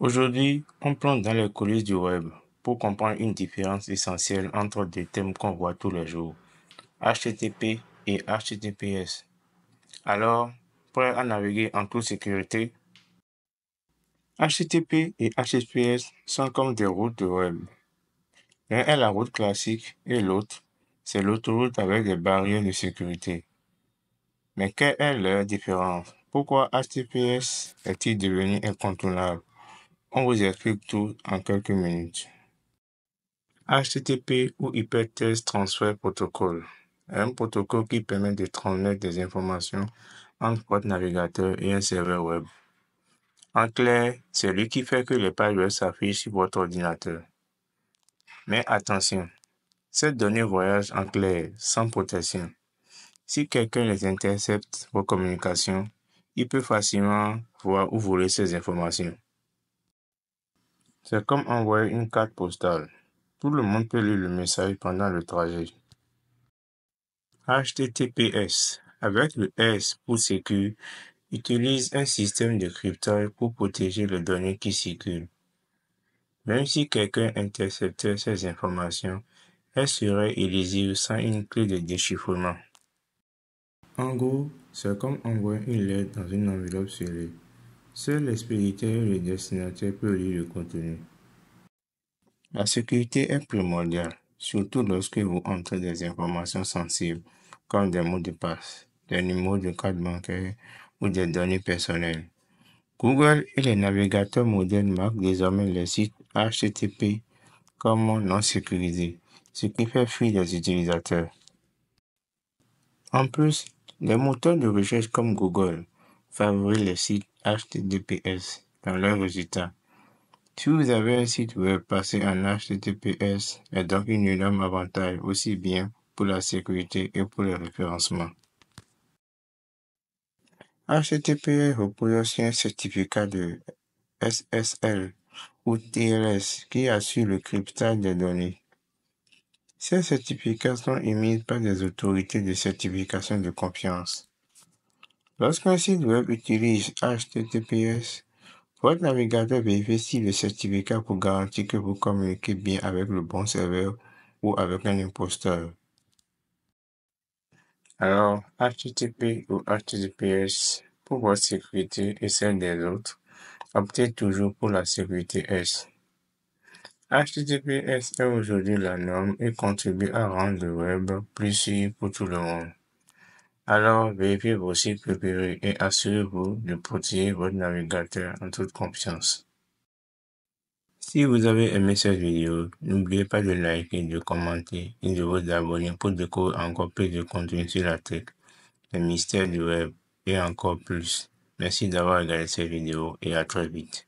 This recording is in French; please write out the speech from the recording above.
Aujourd'hui, on plonge dans les coulisses du web pour comprendre une différence essentielle entre deux thèmes qu'on voit tous les jours, HTTP et HTTPS. Alors, prêt à naviguer en toute sécurité? HTTP et HTTPS sont comme des routes de web. L'un est la route classique et l'autre, c'est l'autoroute avec des barrières de sécurité. Mais quelle est leur différence? Pourquoi HTTPS est-il devenu incontournable? On vous explique tout en quelques minutes. HTTP ou Hypertext Transfer Protocol est un protocole qui permet de transmettre des informations entre votre navigateur et un serveur web. En clair, c'est lui qui fait que les pages web s'affichent sur votre ordinateur. Mais attention, ces données voyagent en clair, sans protection. Si quelqu'un les intercepte vos communications, il peut facilement voir ou voler ces informations. C'est comme envoyer une carte postale. Tout le monde peut lire le message pendant le trajet. HTTPS, avec le S pour Secure, utilise un système de cryptage pour protéger les données qui circulent. Même si quelqu'un interceptait ces informations, elles seraient illisibles sans une clé de déchiffrement. En gros, c'est comme envoyer une lettre dans une enveloppe scellée. Seul l'expéditeur et le destinataire peuvent lire le contenu. La sécurité est primordiale, surtout lorsque vous entrez des informations sensibles, comme des mots de passe, des numéros de carte bancaire ou des données personnelles. Google et les navigateurs modernes marquent désormais les sites HTTP comme non sécurisés, ce qui fait fuir les utilisateurs. En plus, les moteurs de recherche comme Google favorisent les sites HTTPS dans leurs résultats. Si vous avez un site web passé en HTTPS, est donc un énorme avantage aussi bien pour la sécurité et pour le référencement. HTTPS repose sur un certificat de SSL ou TLS qui assure le cryptage des données. Ces certificats sont émis par des autorités de certification de confiance. Lorsqu'un site web utilise HTTPS, votre navigateur vérifie si le certificat pour garantir que vous communiquez bien avec le bon serveur ou avec un imposteur. Alors, HTTP ou HTTPS, pour votre sécurité et celle des autres, optez toujours pour la sécurité S. HTTPS est aujourd'hui la norme et contribue à rendre le web plus sûr pour tout le monde. Alors, vérifiez vos sites préférés et assurez-vous de protéger votre navigateur en toute confiance. Si vous avez aimé cette vidéo, n'oubliez pas de liker, de commenter et de vous abonner pour découvrir encore plus de contenu sur la tech, les mystères du web et encore plus. Merci d'avoir regardé cette vidéo et à très vite.